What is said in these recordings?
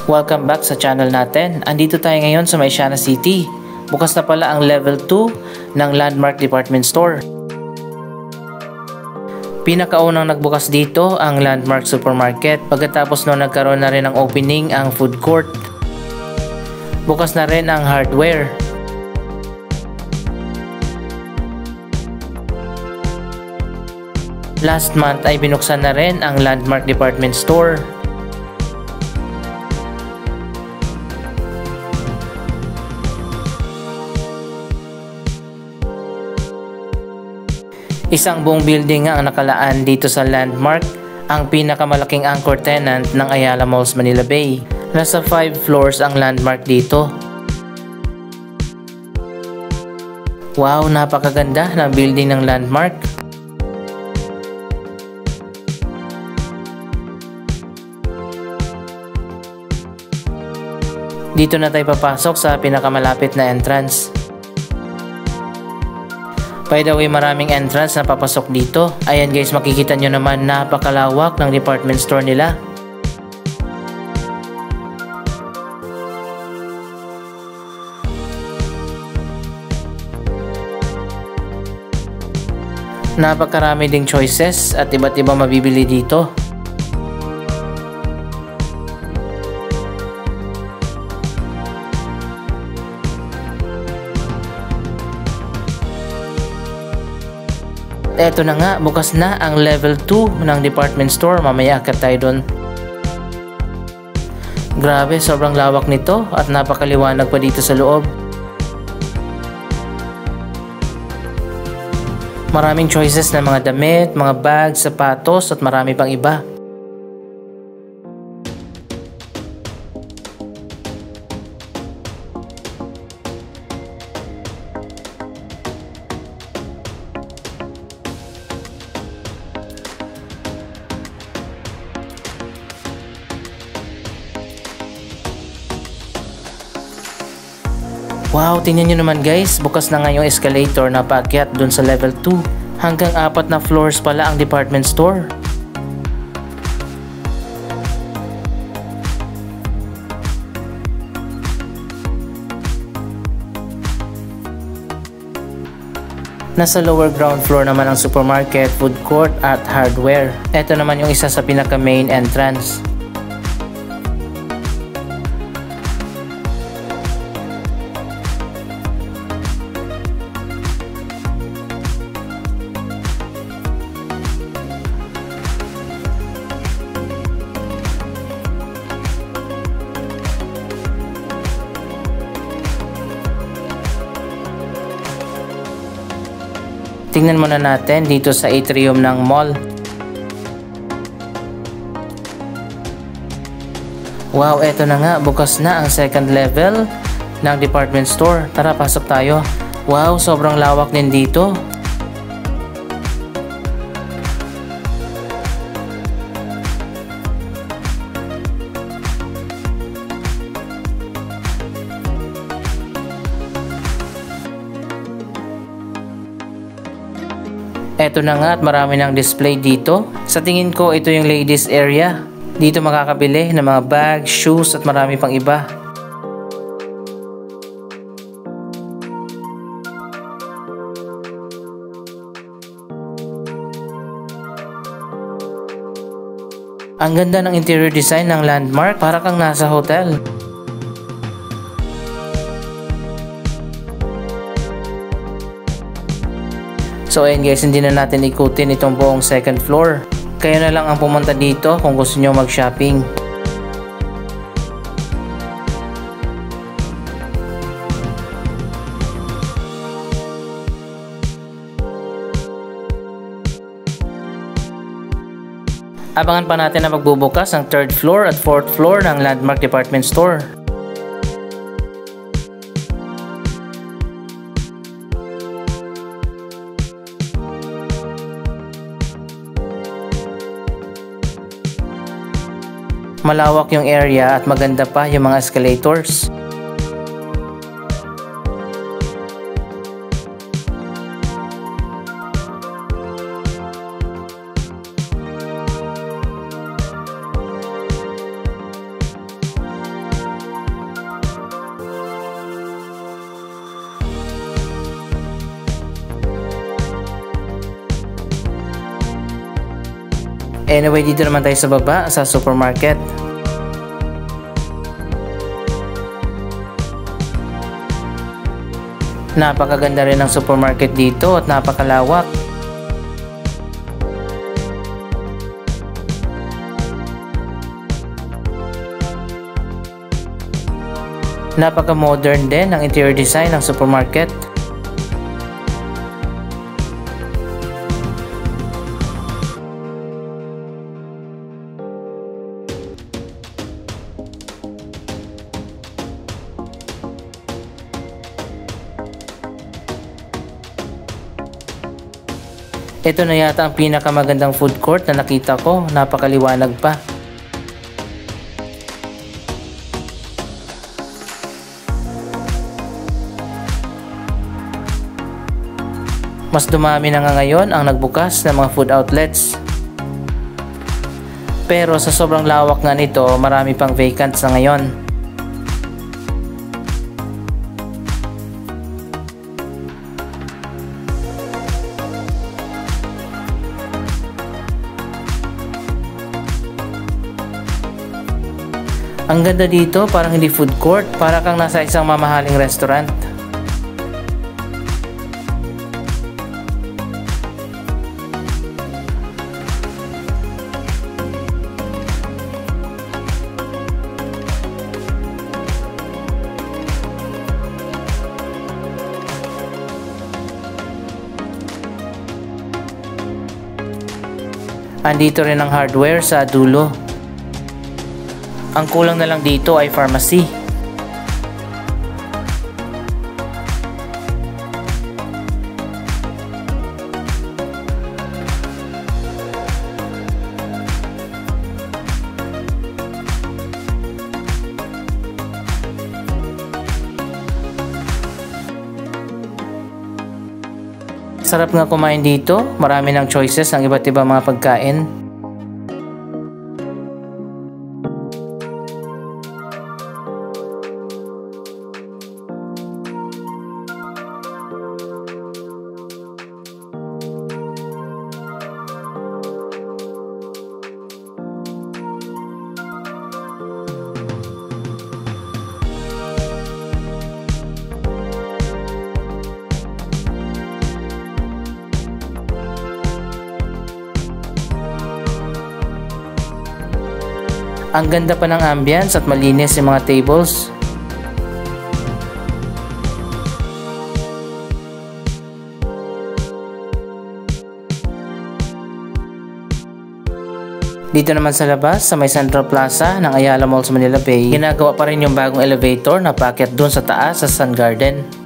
Welcome back sa channel natin. Andito tayo ngayon sa Maysiana City. Bukas na pala ang level 2 ng Landmark Department Store. Pinakaunang nagbukas dito ang Landmark Supermarket. Pagkatapos noon nagkaroon na rin ng opening ang food court. Bukas na rin ang hardware. Last month ay binuksan na rin ang Landmark Department Store. Isang buong building nga ang nakalaan dito sa Landmark, ang pinakamalaking anchor tenant ng Ayala Malls Manila Bay. Nasa 5 floors ang Landmark dito. Wow, napakaganda ng building ng Landmark. Dito na tayo papasok sa pinakamalapit na entrance. By the way, maraming entrance na papasok dito. Ayan guys, makikita nyo naman napakalawak ng department store nila. Napakarami ding choices at iba't ibang mabibili dito. Eto na nga, bukas na ang level 2 ng department store. Mamaya akit tayo dun. Grabe, sobrang lawak nito at napakaliwanag pa dito sa loob. Maraming choices ng mga damit, mga bags, sapatos at marami pang iba. Wow, tingnan nyo naman guys, bukas na nga yung escalator na paakyat dun sa level 2. Hanggang 4 na floors pala ang department store. Nasa lower ground floor naman ang supermarket, food court at hardware. Ito naman yung isa sa pinaka main entrance. Tingnan muna natin dito sa atrium ng mall. Wow, eto na nga, bukas na ang second level ng department store. Tara, pasok tayo. Wow, sobrang lawak din dito. Eto na nga at marami ng display dito. Sa tingin ko ito yung ladies area. Dito makakabili ng mga bags, shoes at marami pang iba. Ang ganda ng interior design ng Landmark, para kang nasa hotel. So ayun guys, hindi na natin ikutin itong buong second floor. Kayo na lang ang pumunta dito kung gusto nyo mag-shopping. Abangan pa natin na magbubukas ang 3rd floor at 4th floor ng Landmark Department Store. Malawak yung area at maganda pa yung mga escalators. Anyway, dito naman tayo sa baba sa supermarket. Napakaganda rin ng supermarket dito at napakalawak. Napaka-modern din ang interior design ng supermarket. Ito na yata ang pinakamagandang food court na nakita ko, napakaliwanag pa. Mas dumami na nga ngayon ang nagbukas ng mga food outlets. Pero sa sobrang lawak nga nito, marami pang vacants na ngayon. Ang ganda dito, parang hindi food court, para kang nasa isang mamahaling restaurant. Andito rin ang hardware sa dulo. Ang kulang na lang dito ay pharmacy. Sarap nga kumain dito, marami ng choices ng iba't ibang mga pagkain. Ang ganda pa ng ambience at malinis yung mga tables. Dito naman sa labas, sa may Central Plaza ng Ayala Malls Manila Bay, ginagawa pa rin yung bagong elevator na paakyat dun sa taas sa Sun Garden.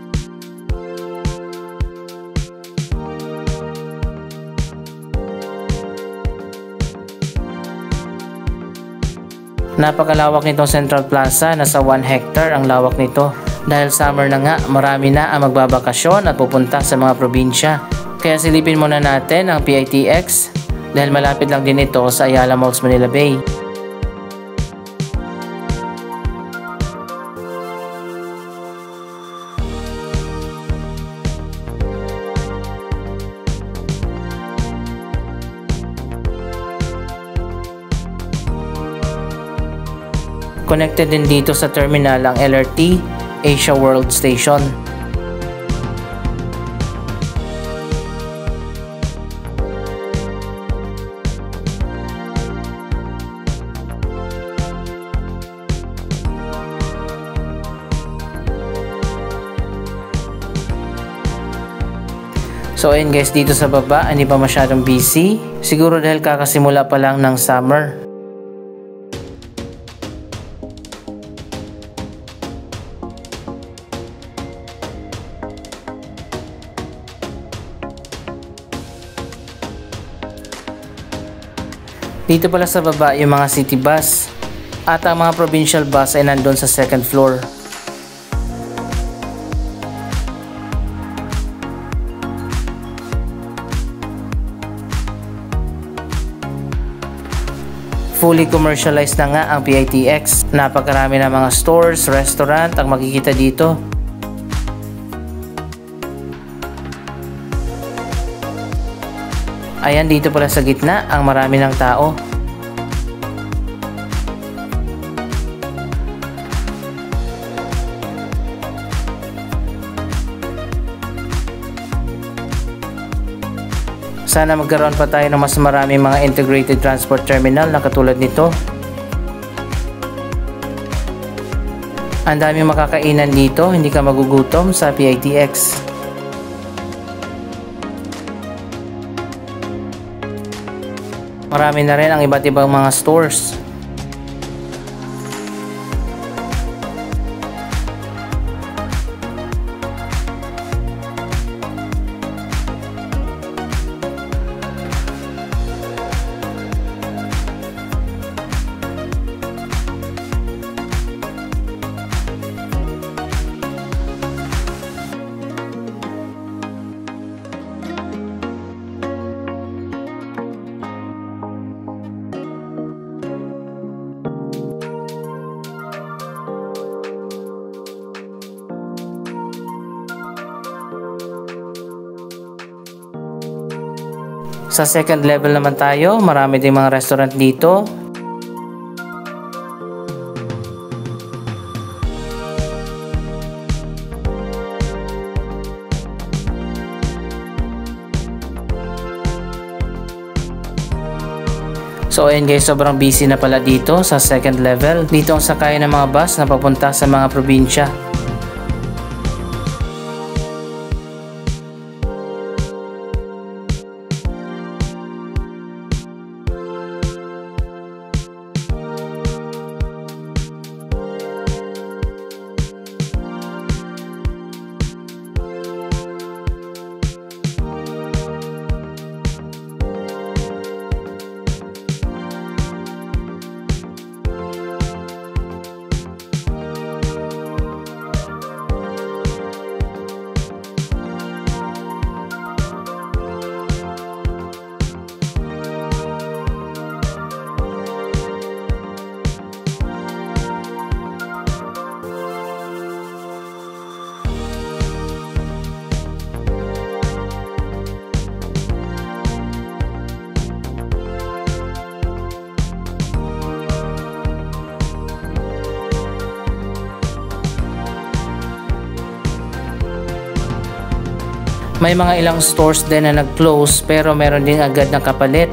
Napakalawak nitong Central Plaza, nasa 1 hectare ang lawak nito. Dahil summer na nga, marami na ang magbabakasyon at pupunta sa mga probinsya. Kaya silipin muna natin ang PITX dahil malapit lang din ito sa Ayala Malls Manila Bay. Connected din dito sa terminal ang LRT Asia World Station. So ayun guys, dito sa baba hindi pa masyadong busy. Siguro dahil kakasimula pa lang ng summer. Dito pala sa baba yung mga city bus at ang mga provincial bus ay nandun sa second floor. Fully commercialized na nga ang PITX. Napakarami na mga stores, restaurant ang makikita dito. Ayan, dito pala sa gitna ang marami ng tao. Sana magkaroon pa tayo ng mas maraming mga integrated transport terminal na katulad nito. Ang daming makakainan dito, hindi ka magugutom sa PITX. Marami na rin ang iba't ibang mga stores. Sa second level naman tayo, marami ding mga restaurant dito. So ayun guys, sobrang busy na pala dito sa second level. Dito ang sakayan ng mga bus na papunta sa mga probinsya. May mga ilang stores din na nag-close pero meron din agad na kapalit.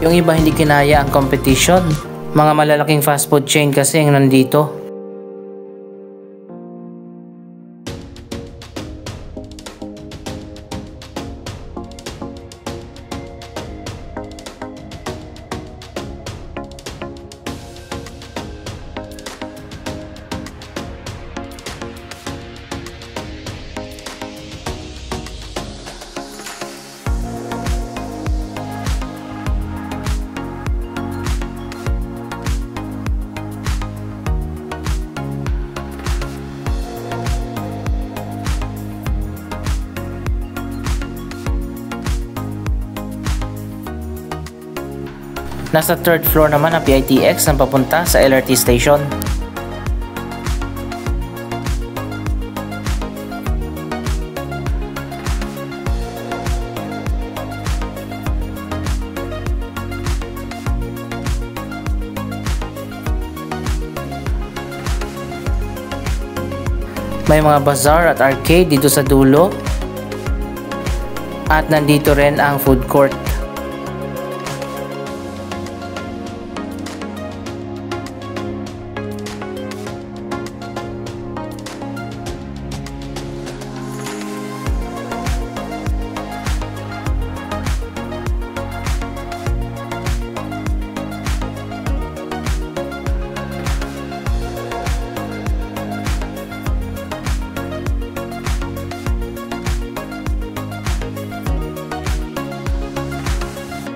Yung iba hindi kinaya ang competition. Mga malalaking fast food chain kasi ang nandito. Nasa third floor naman ang PITX na papunta sa LRT station. May mga bazaar at arcade dito sa dulo. At nandito rin ang food court.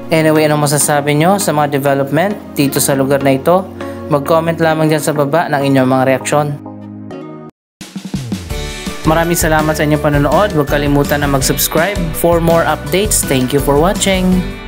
Anyway, anong masasabi nyo sa mga development dito sa lugar na ito? Mag-comment lamang dyan sa baba ng inyong mga reaksyon. Maraming salamat sa inyong panonood. Huwag kalimutan na mag-subscribe for more updates. Thank you for watching.